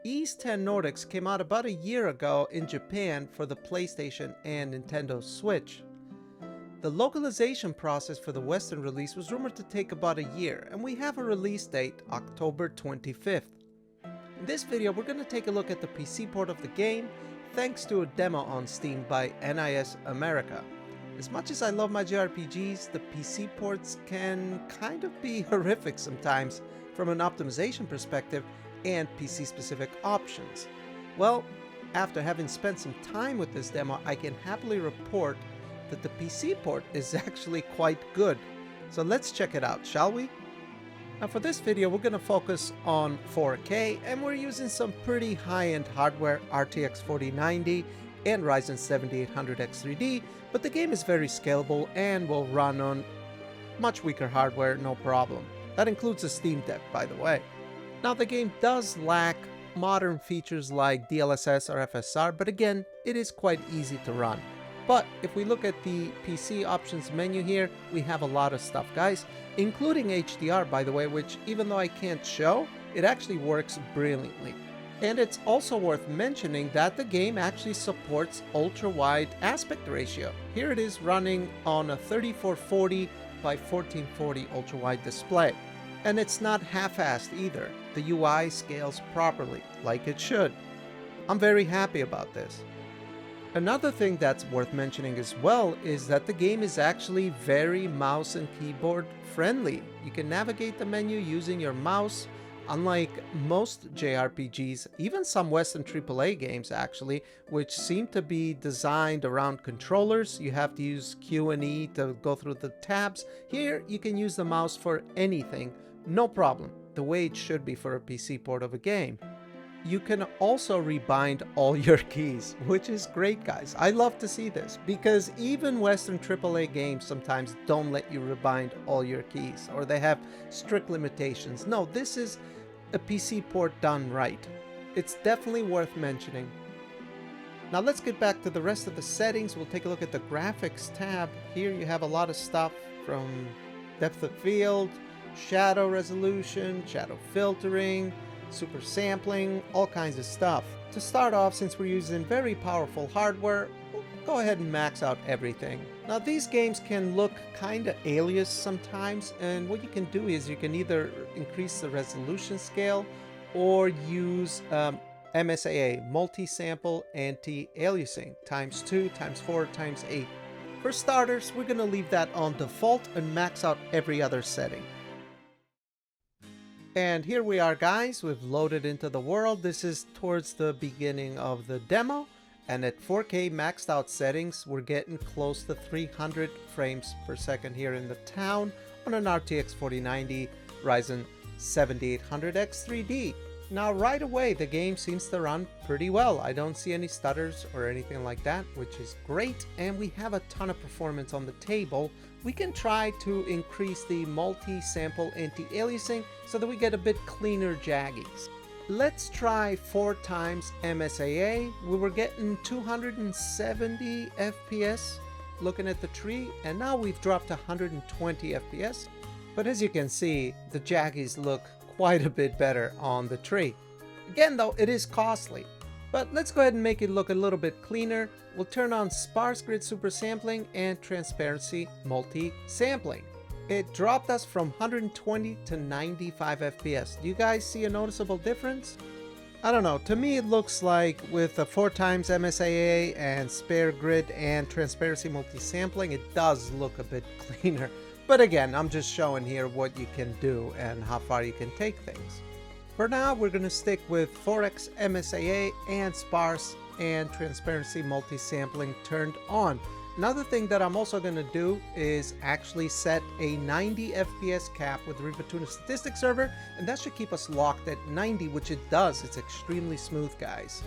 Ys X Nordics came out about a year ago in Japan for the PlayStation and Nintendo Switch. The localization process for the Western release was rumored to take about a year, and we have a release date, October 25th. In this video, we're going to take a look at the PC port of the game, thanks to a demo on Steam by NIS America. As much as I love my JRPGs, the PC ports can kind of be horrific sometimes from an optimization perspective and PC-specific options. Well, after having spent some time with this demo, I can happily report that the PC port is actually quite good. So let's check it out, shall we? Now for this video, we're going to focus on 4K, and we're using some pretty high-end hardware, RTX 4090 and Ryzen 7800 X3D, but the game is very scalable and will run on much weaker hardware, no problem. That includes a Steam Deck, by the way. Now the game does lack modern features like DLSS or FSR, but again, it is quite easy to run. But if we look at the PC options menu here, we have a lot of stuff, guys, including HDR, by the way, which even though I can't show, it actually works brilliantly. And it's also worth mentioning that the game actually supports ultra-wide aspect ratio. Here it is running on a 3440 by 1440 ultra-wide display. And it's not half-assed either. The UI scales properly, like it should. I'm very happy about this. Another thing that's worth mentioning as well is that the game is actually very mouse and keyboard friendly. You can navigate the menu using your mouse, unlike most JRPGs, even some Western AAA games actually, which seem to be designed around controllers. You have to use Q and E to go through the tabs. Here you can use the mouse for anything, no problem, the way it should be for a PC port of a game. You can also rebind all your keys, which is great, guys. I love to see this because even Western AAA games sometimes don't let you rebind all your keys, or they have strict limitations. No, this is a PC port done right. It's definitely worth mentioning. Now let's get back to the rest of the settings. We'll take a look at the graphics tab. Here you have a lot of stuff from depth of field, shadow resolution, shadow filtering, super sampling, all kinds of stuff. To start off, since we're using very powerful hardware, we'll go ahead and max out everything. Now these games can look kind of alias sometimes, and what you can do is you can either increase the resolution scale or use MSAA, multi-sample anti-aliasing, ×2, ×4, ×8. For starters, we're going to leave that on default and max out every other setting. And here we are, guys. We've loaded into the world. This is towards the beginning of the demo. And at 4K maxed out settings, we're getting close to 300 frames per second here in the town on an RTX 4090 Ryzen 7800 X3D. Now right away, the game seems to run pretty well. I don't see any stutters or anything like that, which is great. And we have a ton of performance on the table. We can try to increase the multi-sample anti-aliasing so that we get a bit cleaner jaggies. Let's try 4 times MSAA. We were getting 270 FPS looking at the tree, and now we've dropped to 120 FPS. But as you can see, the jaggies look quite a bit better on the tree. Again though, it is costly. But let's go ahead and make it look a little bit cleaner. We'll turn on sparse grid super sampling and transparency multi-sampling. It dropped us from 120 to 95 FPS. Do you guys see a noticeable difference? I don't know, to me it looks like with a 4 times MSAA and spare grid and transparency multi-sampling, it does look a bit cleaner. But again, I'm just showing here what you can do and how far you can take things. For now, we're going to stick with 4x MSAA and sparse and transparency multi-sampling turned on. Another thing that I'm also going to do is actually set a 90 FPS cap with Rivatuna Statistics Server, and that should keep us locked at 90, which it does. It's extremely smooth, guys.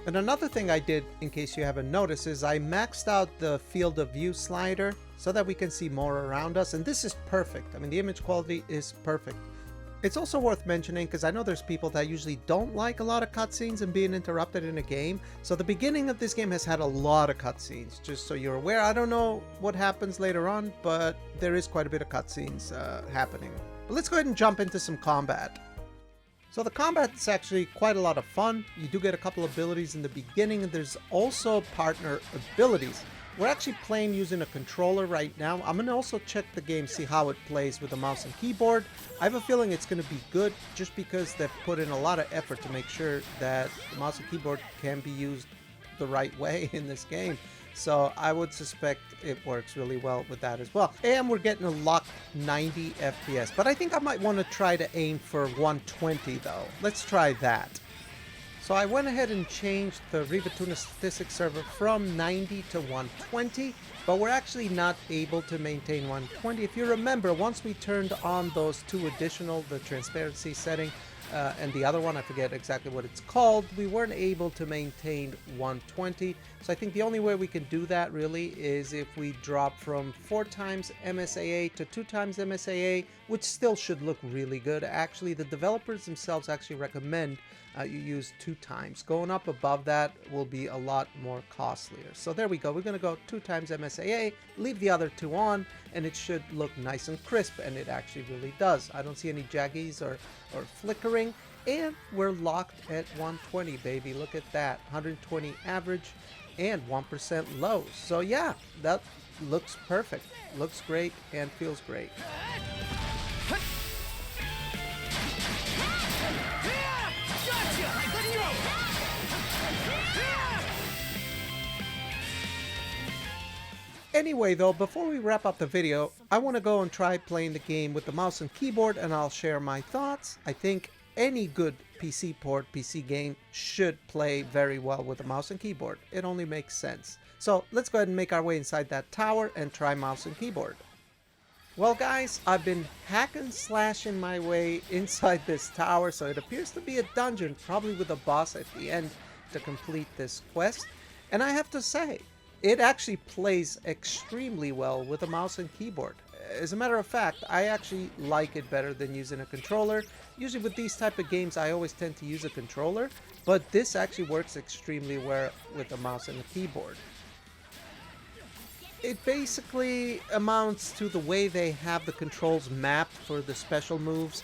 And another thing I did, in case you haven't noticed, is I maxed out the field of view slider so that we can see more around us, and this is perfect. I mean, the image quality is perfect. It's also worth mentioning, because I know there's people that usually don't like a lot of cutscenes and being interrupted in a game. So the beginning of this game has had a lot of cutscenes, just so you're aware. I don't know what happens later on, but there is quite a bit of cutscenes happening. But let's go ahead and jump into some combat. So the combat is actually quite a lot of fun. You do get a couple abilities in the beginning, and there's also partner abilities. We're actually playing using a controller right now. I'm going to also check the game, see how it plays with a mouse and keyboard. I have a feeling it's going to be good just because they've put in a lot of effort to make sure that the mouse and keyboard can be used the right way in this game. So I would suspect it works really well with that as well. And we're getting a locked 90 FPS, but I think I might want to try to aim for 120 though. Let's try that. So I went ahead and changed the Rivatuna statistics server from 90 to 120, but we're actually not able to maintain 120. If you remember, once we turned on those two additional, the transparency setting, and the other one, I forget exactly what it's called, we weren't able to maintain 120. So I think the only way we can do that really is if we drop from 4 times MSAA to 2 times MSAA, which still should look really good. Actually, the developers themselves actually recommend you use 2 times. Going up above that will be a lot more costlier. So there we go. We're going to go 2 times MSAA, leave the other 2 on, and it should look nice and crisp, and it actually really does. I don't see any jaggies or flickering, and we're locked at 120, baby. Look at that. 120 average and 1% lows. So yeah, that looks perfect. Looks great and feels great. Anyway though, before we wrap up the video, I want to go and try playing the game with the mouse and keyboard, and I'll share my thoughts. I think any good PC port, PC game should play very well with a mouse and keyboard. It only makes sense. So let's go ahead and make our way inside that tower and try mouse and keyboard. Well guys, I've been hacking slashing my way inside this tower, so it appears to be a dungeon, probably with a boss at the end to complete this quest. And I have to say, it actually plays extremely well with a mouse and keyboard. As a matter of fact, I actually like it better than using a controller. Usually with these type of games, I always tend to use a controller, but this actually works extremely well with a mouse and a keyboard. It basically amounts to the way they have the controls mapped for the special moves.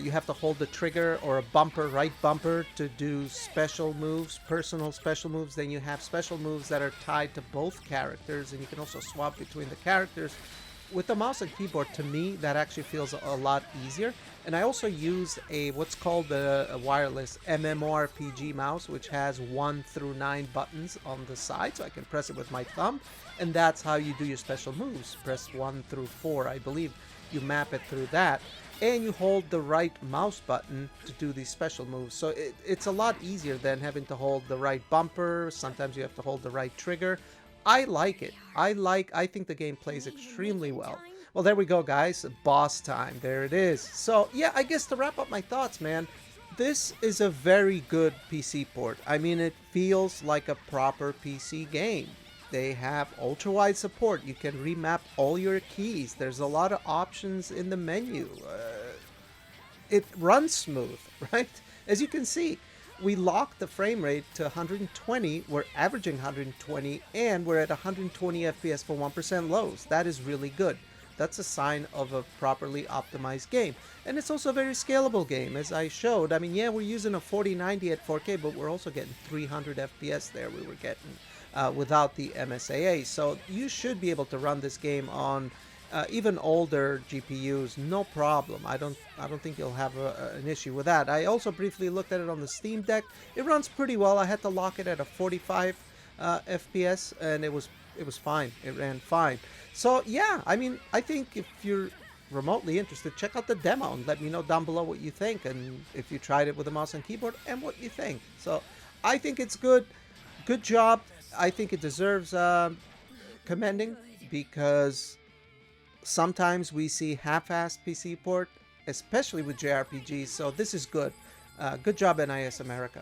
You have to hold the trigger or a bumper, right bumper, to do special moves, personal special moves. Then you have special moves that are tied to both characters, and you can also swap between the characters. With the mouse and keyboard, to me, that actually feels a lot easier. And I also use what's called a wireless MMORPG mouse, which has 1 through 9 buttons on the side, so I can press it with my thumb. And that's how you do your special moves. Press 1 through 4, I believe. You map it through that. And you hold the right mouse button to do these special moves. So it's a lot easier than having to hold the right bumper. Sometimes you have to hold the right trigger. I like it. I think the game plays extremely well. Well, there we go, guys. Boss time. There it is. So, yeah, I guess to wrap up my thoughts, man, this is a very good PC port. I mean, it feels like a proper PC game. They have ultra-wide support. You can remap all your keys. There's a lot of options in the menu. It runs smooth, right? As you can see, we locked the frame rate to 120. We're averaging 120, and we're at 120 FPS for 1% lows. That is really good. That's a sign of a properly optimized game. And it's also a very scalable game, as I showed. I mean, yeah, we're using a 4090 at 4K, but we're also getting 300 FPS there. We were getting without the MSAA. So you should be able to run this game on even older GPUs, no problem. I don't think you'll have an issue with that. I also briefly looked at it on the Steam Deck. It runs pretty well. I had to lock it at a 45 FPS, and it was fine. It ran fine. So yeah, I mean, I think if you're remotely interested, check out the demo and let me know down below what you think, and if you tried it with a mouse and keyboard, and what you think. So I think it's good. Good job. I think it deserves commending, because sometimes we see half-assed PC port, especially with JRPGs, so this is good. Good job, NIS America.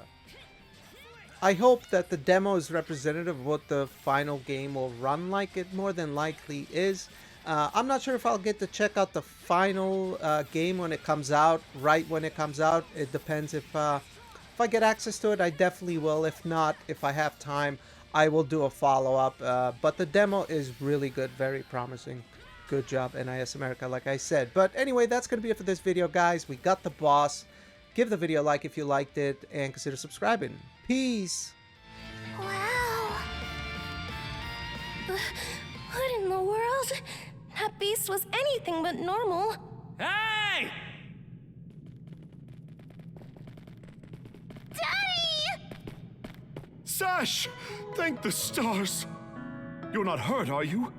I hope that the demo is representative of what the final game will run like. It more than likely is. I'm not sure if I'll get to check out the final game when it comes out, right when it comes out. It depends if I get access to it, I definitely will. If not, if I have time, I will do a follow-up. But the demo is really good, very promising. Good job, NIS America, like I said. But anyway, that's going to be it for this video, guys. We got the boss. Give the video a like if you liked it, and consider subscribing. Peace! Wow. What in the world? That beast was anything but normal. Hey! Daddy! Sash! Thank the stars! You're not hurt, are you?